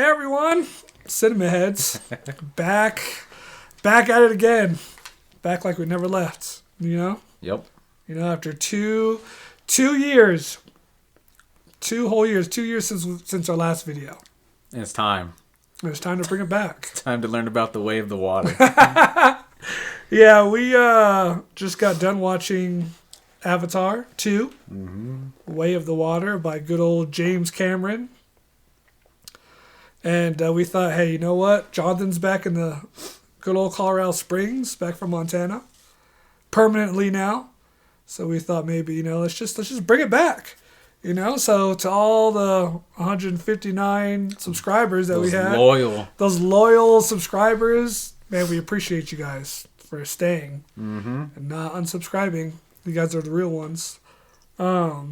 Hey everyone, Cinema Heads, back at it again, back like we never left. You know. Yep. You know, after two years, 2 whole years, 2 years since our last video. It's time. It's time to bring it back. It's time to learn about the way of the water. Yeah, we just got done watching Avatar 2, Way of the Water by good old James Cameron. And we thought, hey, you know what? Jonathan's back in the good old Colorado Springs, back from Montana, permanently now. So we thought maybe, let's just bring it back. So to all the 159 subscribers that we had. Those loyal subscribers, man, we appreciate you guys for staying and not unsubscribing. You guys are the real ones. So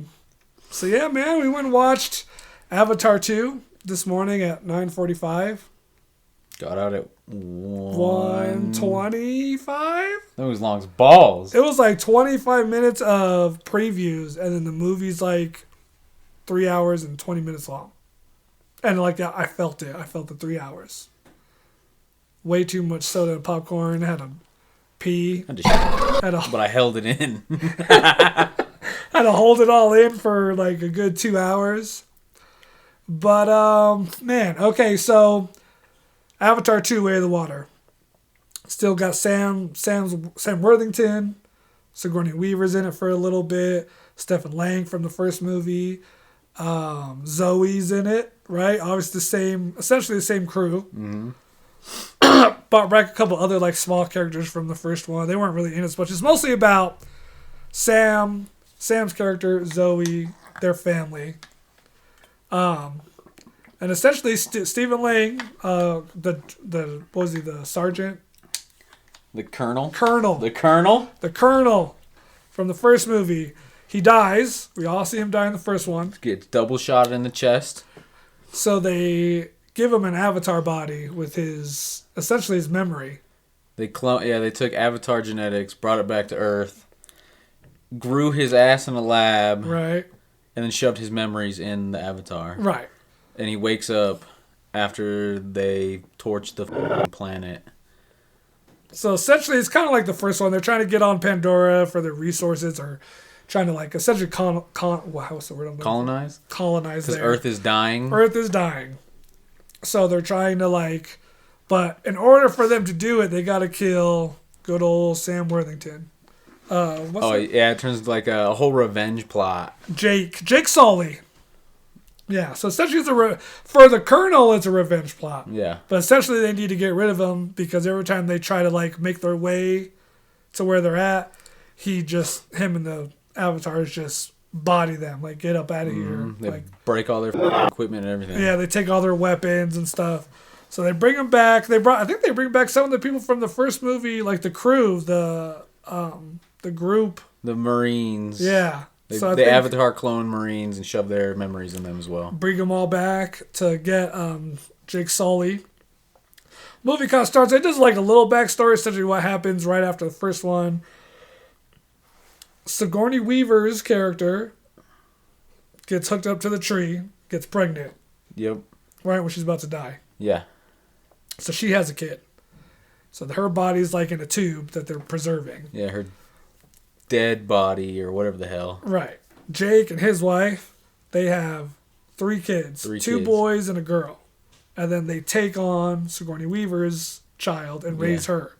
yeah, man, we went and watched Avatar 2 this morning at 9:45. Got out at 1:25. That was long as balls. It was like 25 minutes of previews, and then the movie's like 3 hours and 20 minutes long. And like that, I felt it. I felt the 3 hours. Way too much soda and popcorn. Had to pee. But I held it in. Had to hold it all in for like a good 2 hours. But, man, okay, so Avatar 2, Way of the Water. Still got Sam Worthington. Sigourney Weaver's in it for a little bit. Stephen Lang from the first movie. Zoe's in it, right? Obviously essentially the same crew. Brought back a couple other like small characters from the first one. They weren't really in as much. It's mostly about Sam's character, Zoe, their family. And essentially Stephen Lang, the sergeant? The colonel from the first movie. He dies. We all see him die in the first one. Gets double shot in the chest. So they give him an avatar body with essentially his memory. They took avatar genetics, brought it back to Earth, grew his ass in a lab, right, and then shoved his memories in the avatar. Right. And he wakes up after they torch the planet. So essentially, it's kind of like the first one. They're trying to get on Pandora for their resources, or trying to like essentially what's the word? Colonize. Because Earth is dying. Earth is dying. So they're trying to but in order for them to do it, they got to kill good old Sam Worthington. It turns like a whole revenge plot. Jake Sully. Yeah, so essentially for the Colonel, it's a revenge plot. Yeah. But essentially they need to get rid of him because every time they try to make their way to where they're at, him and the avatars just body them, get up out of here. They break all their equipment and everything. Yeah, they take all their weapons and stuff. So they bring them back. I think they bring back some of the people from the first movie, like the crew, the group. The Marines. Yeah. They Avatar clone Marines and shove their memories in them as well. Bring them all back to get Jake Sully. Movie kind of starts. It does a little backstory, essentially what happens right after the first one. Sigourney Weaver's character gets hooked up to the tree, gets pregnant. Yep. Right when she's about to die. Yeah. So she has a kid. So her body's in a tube that they're preserving. Yeah, her dead body or whatever the hell. Right. Jake and his wife, they have 3 kids. 2 boys and a girl. And then they take on Sigourney Weaver's child and raise her.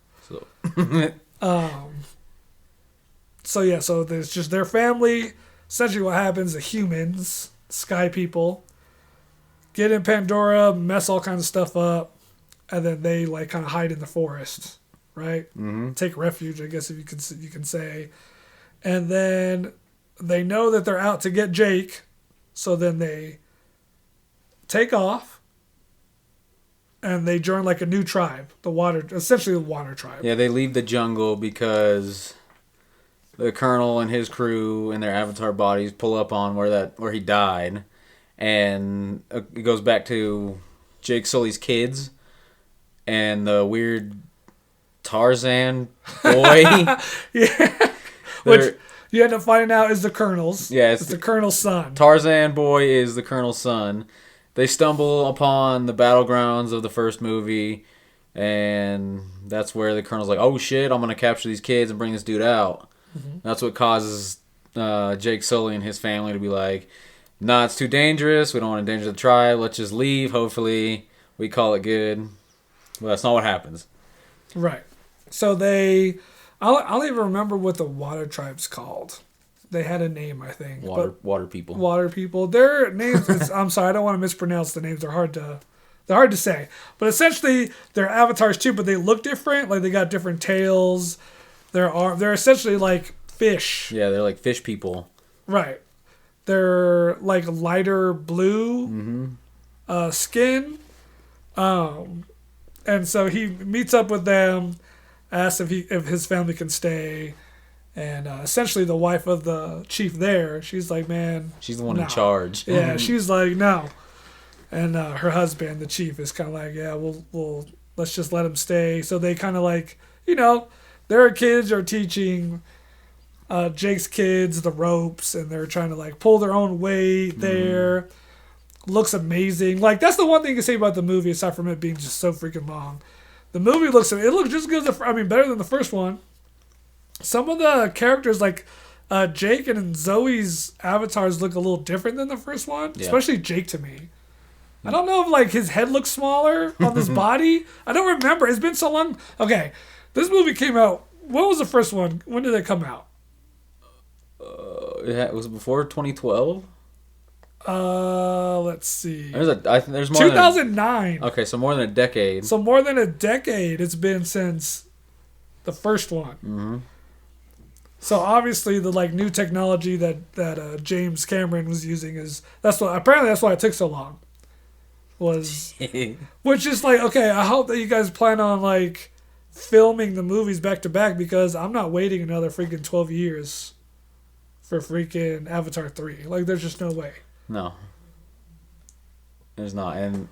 So there's just their family. Essentially what happens, the humans, sky people, get in Pandora, mess all kinds of stuff up, and then they kind of hide in the forest, right? Mm-hmm. Take refuge, I guess if you can say. And then they know that they're out to get Jake, so then they take off, and they join a new tribe, essentially the water tribe. Yeah, they leave the jungle because the colonel and his crew and their avatar bodies pull up on where he died, and it goes back to Jake Sully's kids and the weird Tarzan boy. Yeah. Which you end up finding out is the Colonel's. Yeah, it's the Colonel's son. Tarzan boy is the Colonel's son, they stumble upon the battlegrounds of the first movie, and that's where the Colonel's like, oh shit, I'm going to capture these kids and bring this dude out. Mm-hmm. That's what causes Jake Sully and his family to be like, nah, it's too dangerous. We don't want to endanger the tribe. Let's just leave. Hopefully we call it good. But that's not what happens. Right. So I don't even remember what the water tribe's called. They had a name, I think. Water people. Water people. Their names, I'm sorry, I don't want to mispronounce the names. They're hard to say. But essentially, they're avatars too, but they look different. Like, they got different tails. They're essentially like fish. Yeah, they're like fish people. Right. They're like lighter blue skin. And so he meets up with them, asks if his family can stay. And essentially the wife of the chief there, she's like, man. She's the one in charge. Yeah, she's like, no. And her husband, the chief, is kind of like, yeah, we'll let's just let him stay. So they kind of like, their kids are teaching Jake's kids the ropes, and they're trying to like pull their own weight there. Looks amazing. Like, that's the one thing you can say about the movie, aside from it being just so freaking long. The movie looks just as good as better than the first one. Some of the characters, like Jake and Zoe's avatars, look a little different than the first one. Yeah. Especially Jake to me. I don't know if like his head looks smaller on his body. I don't remember. It's been so long. Okay, this movie came out. What was the first one? When did it come out? Was it before 2012? Let's see. There's more 2009. Okay, so more than a decade. So more than a decade it's been since the first one. Mm-hmm. So obviously the like new technology that James Cameron was using that's why it took so long. Which is like, okay, I hope that you guys plan on like filming the movies back to back, because I'm not waiting another freaking 12 years for freaking Avatar 3. Like, there's just no way. No. There's not. And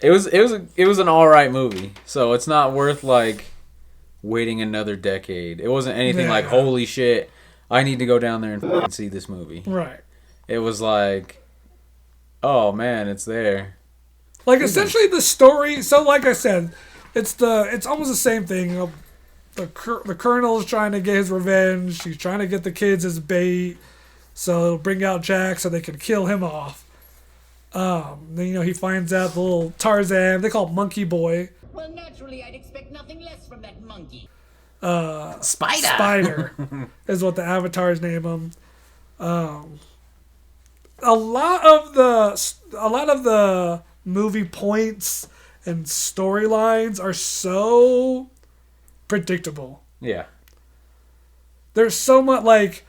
it was an alright movie. So it's not worth like waiting another decade. It wasn't anything like, holy shit, I need to go down there and see this movie. Right. It was like, oh man, it's there. Like, essentially the story, so like I said, it's almost the same thing. The Colonel is trying to get his revenge. He's trying to get the kids as bait, so it'll bring out Jack so they can kill him off. Then he finds out the little Tarzan. They call him Monkey Boy. Well, naturally, I'd expect nothing less from that monkey. Spider is what the avatars name him. A lot of the movie points and storylines are so predictable. Yeah. There's so much, like,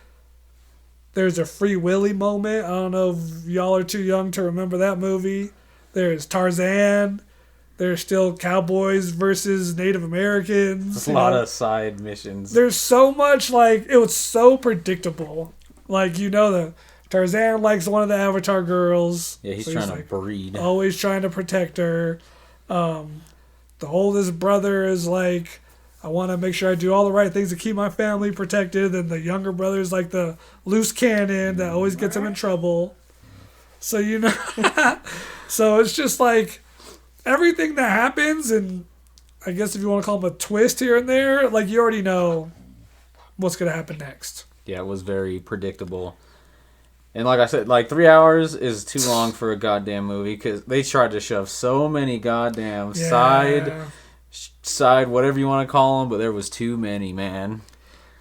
there's a Free Willy moment. I don't know if y'all are too young to remember that movie. There's Tarzan. There's still cowboys versus Native Americans. There's a lot of side missions. There's so much, like, it was so predictable. Like, the Tarzan likes one of the Avatar girls. Yeah, he's trying to breed. Always trying to protect her. The oldest brother is like, I want to make sure I do all the right things to keep my family protected. And the younger brother is like the loose cannon that always gets him in trouble. So, so it's just like everything that happens, and I guess if you want to call them a twist here and there, like, you already know what's going to happen next. Yeah, it was very predictable. And like I said, like 3 hours is too long for a goddamn movie, because they tried to shove so many goddamn side, whatever you want to call them, but there was too many, man.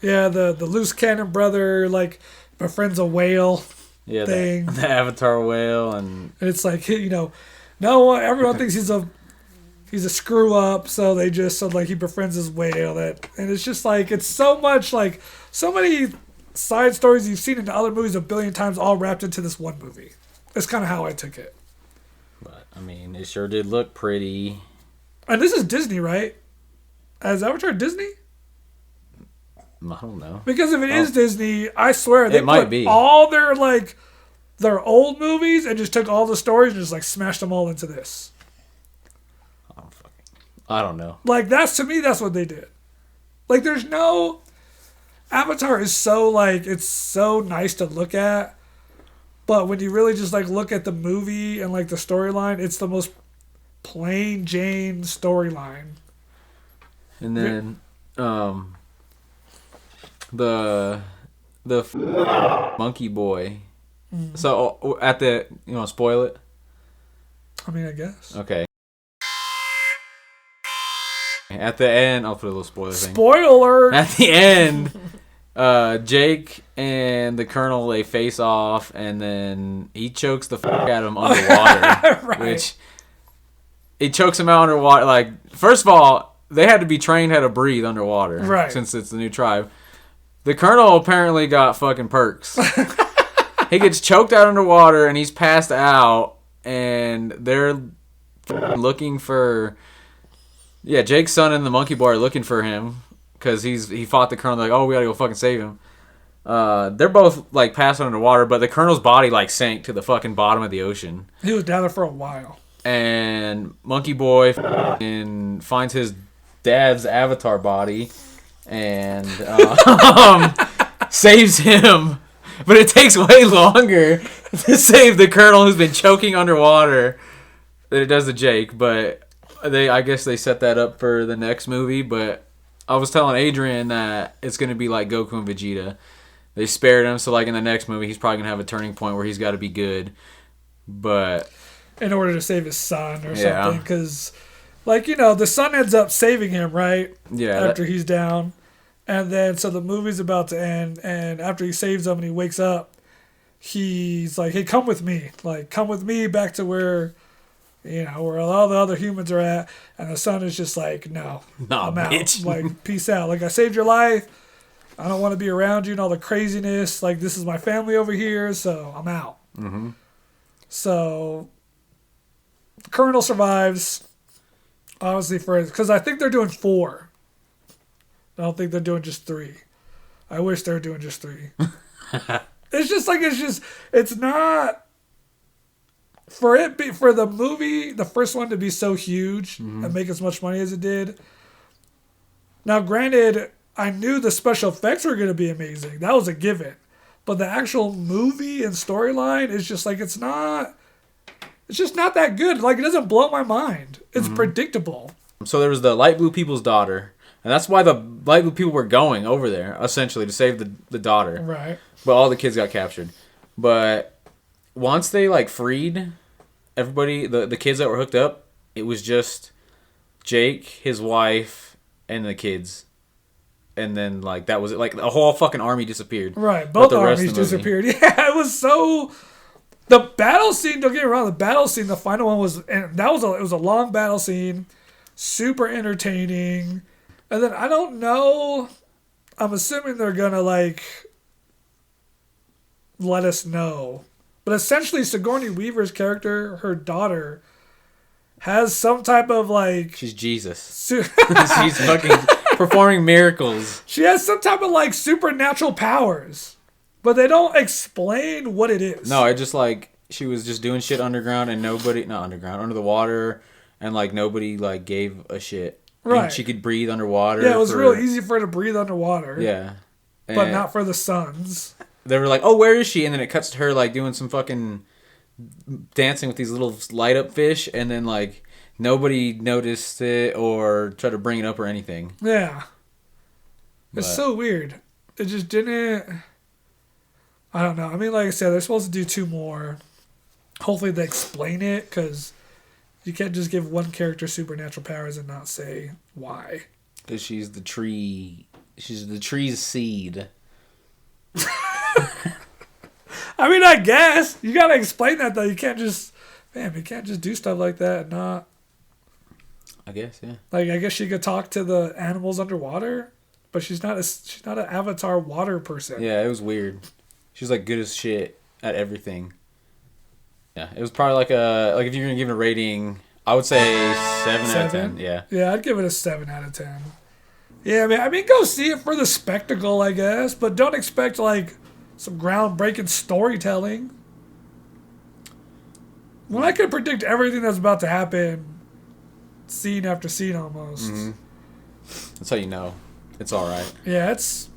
Yeah, the loose cannon brother, like, befriends a whale thing. The Avatar whale, and it's like, everyone thinks he's a screw up, so they just he befriends his whale. And it's just like, it's so much, like, so many side stories you've seen in other movies a billion times, all wrapped into this one movie. That's kind of how I took it. But I mean, it sure did look pretty. And this is Disney, right? Is Avatar Disney? I don't know. Because if it is Disney, I swear they might be all their old movies and just took all the stories and just like smashed them all into this. I don't know. Like, to me, that's what they did. Like, there's no... Avatar is so, like, it's so nice to look at, But when you really just like look at the movie and like the storyline, it's the most plain Jane storyline. And then the monkey boy. So at the, you want to spoil it? I mean, I guess. Okay. At the end, I'll put a little spoiler thing. Spoiler! At the end, Jake and the Colonel, they face off, and then he chokes the fuck out of him underwater. Right. Which, he chokes him out underwater. Like, first of all, they had to be trained how to breathe underwater. Right. Since it's the new tribe. The Colonel apparently got fucking perks. He gets choked out underwater, and he's passed out, and they're looking for... Yeah, Jake's son and the monkey boy are looking for him because he fought the Colonel. They're like, oh, we gotta go fucking save him. They're both like passing underwater, but the Colonel's body like sank to the fucking bottom of the ocean. He was down there for a while. And monkey boy finds his dad's avatar body and saves him. But it takes way longer to save the Colonel who's been choking underwater than it does to Jake. But I guess they set that up for the next movie. But I was telling Adrian that it's going to be like Goku and Vegeta. They spared him, so like in the next movie, he's probably going to have a turning point where he's got to be good. But in order to save his son or something, because, like, you know, the son ends up saving him, right? Yeah. After he's down. And then, so the movie's about to end, and after he saves him and he wakes up, he's like, hey, come with me. Like, come with me back to where, you know, where all the other humans are at. And the son is just like, no, I'm out. Bitch. Like, peace out. Like, I saved your life. I don't want to be around you and all the craziness. Like, this is my family over here, so I'm out. Mm-hmm. So, Colonel survives, obviously, because I think they're doing 4. I don't think they're doing just 3. I wish they were doing just 3. It's not for the movie, the first one to be so huge and make as much money as it did. Now, granted, I knew the special effects were going to be amazing. That was a given. But the actual movie and storyline is just like, it's just not that good. Like, it doesn't blow my mind. It's predictable. So there was the light blue people's daughter. And that's why the light blue people were going over there, essentially, to save the daughter. Right. But all the kids got captured. But once they, like, freed everybody, the kids that were hooked up, it was just Jake, his wife, and the kids. And then, like, that was it. Like, a whole fucking army disappeared. Right. Both armies disappeared. Yeah, it was so... The battle scene, don't get me wrong, the final one was... And it was a long battle scene. Super entertaining. And then, I don't know... I'm assuming they're gonna, like... let us know. But essentially, Sigourney Weaver's character, her daughter, has some type of, like... She's Jesus. She's fucking performing miracles. She has some type of, like, supernatural powers. But they don't explain what it is. No, it just, like, she was just doing shit underground and nobody... Not underground, under the water. And, like, nobody, like, gave a shit. Right. And she could breathe underwater. Yeah, it was real easy for her to breathe underwater. Yeah. But not for the sons. They were like, oh, where is she? And then it cuts to her, like, doing some fucking dancing with these little light-up fish. And then, like, nobody noticed it or tried to bring it up or anything. Yeah. It's so weird. It just didn't... I don't know. I mean, like I said, they're supposed to do 2 more. Hopefully they explain it, because you can't just give one character supernatural powers and not say why. Because she's the tree... She's the tree's seed. I mean, I guess. You gotta explain that, though. You can't just... Man, you can't just do stuff like that and not... I guess, yeah. Like, I guess she could talk to the animals underwater, but she's not an avatar water person. Yeah, it was weird. She's, like, good as shit at everything. Yeah, it was probably like if you're gonna give it a rating, I would say 7 out of 10. Yeah. Yeah, I'd give it a 7 out of 10. Yeah, I mean, go see it for the spectacle, I guess, but don't expect, like, some groundbreaking storytelling. When I could predict everything that's about to happen, scene after scene almost. Mm-hmm. That's how you know it's all right. Yeah, it's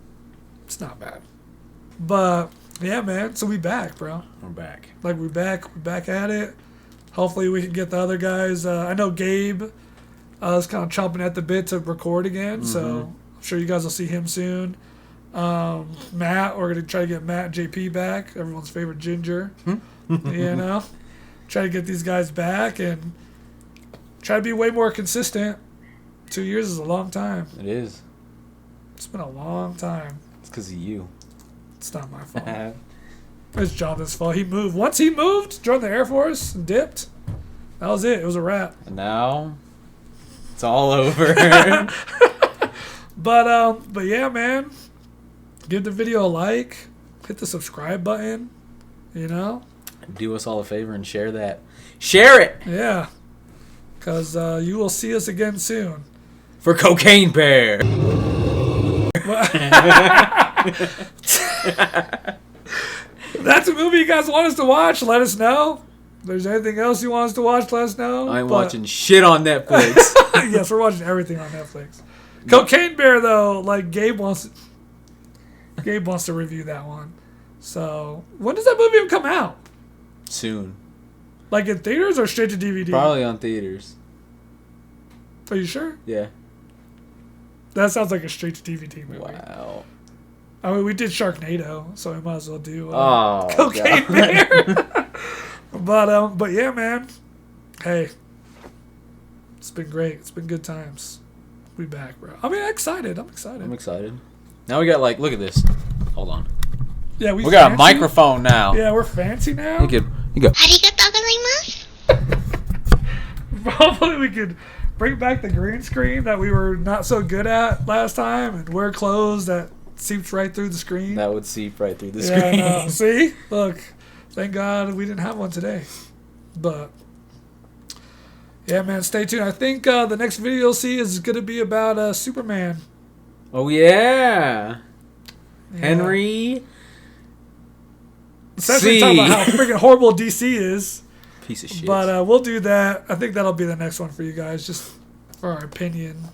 not bad. But Yeah, man. So we back, bro. We're back. Like we're back at it. Hopefully we can get the other guys. I know Gabe is kind of chomping at the bit to record again, so I'm sure you guys will see him soon. Matt, we're gonna try to get Matt and JP back, everyone's favorite ginger. You know, try to get these guys back and try to be way more consistent. 2 years is a long time. It is. It's been a long time. It's because of you. It's not my fault. It's Jonathan's fault. He moved. Once he moved, joined the Air Force, and dipped. That was it. It was a wrap. And now it's all over. But yeah, man. Give the video a like. Hit the subscribe button. You know? Do us all a favor and share that. Share it! Yeah. Because you will see us again soon. For Cocaine Bear! That's a movie you guys want us to watch. Let us know. If there's anything else you want us to watch, let us know. I ain't watching shit on Netflix. Yes, we're watching everything on Netflix. Cocaine Bear, though, like Gabe wants to review that one. So when does that movie even come out? Soon. Like in theaters or straight to DVD? Probably on theaters. Are you sure? Yeah. That sounds like a straight to DVD movie. Wow. I mean, we did Sharknado, so we might as well do Cocaine Bear. But yeah, man. Hey, it's been great. It's been good times. We back, bro. I mean, I'm excited. I'm excited. Now we got look at this. Hold on. Yeah, we got a microphone now. Yeah, we're fancy now. You go. Hopefully we could bring back the green screen that we were not so good at last time and wear clothes that seeped right through the screen. That would seep right through the screen. Yeah, see? Look. Thank God we didn't have one today. But yeah, man, stay tuned. I think the next video you'll see is going to be about Superman. Oh, yeah. Henry Essentially talking about how freaking horrible DC is. Piece of shit. But we'll do that. I think that'll be the next one for you guys, just for our opinion.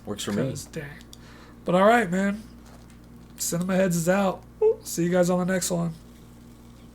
Works for me. Dang. But all right, man. Cinema Heads is out. See you guys on the next one.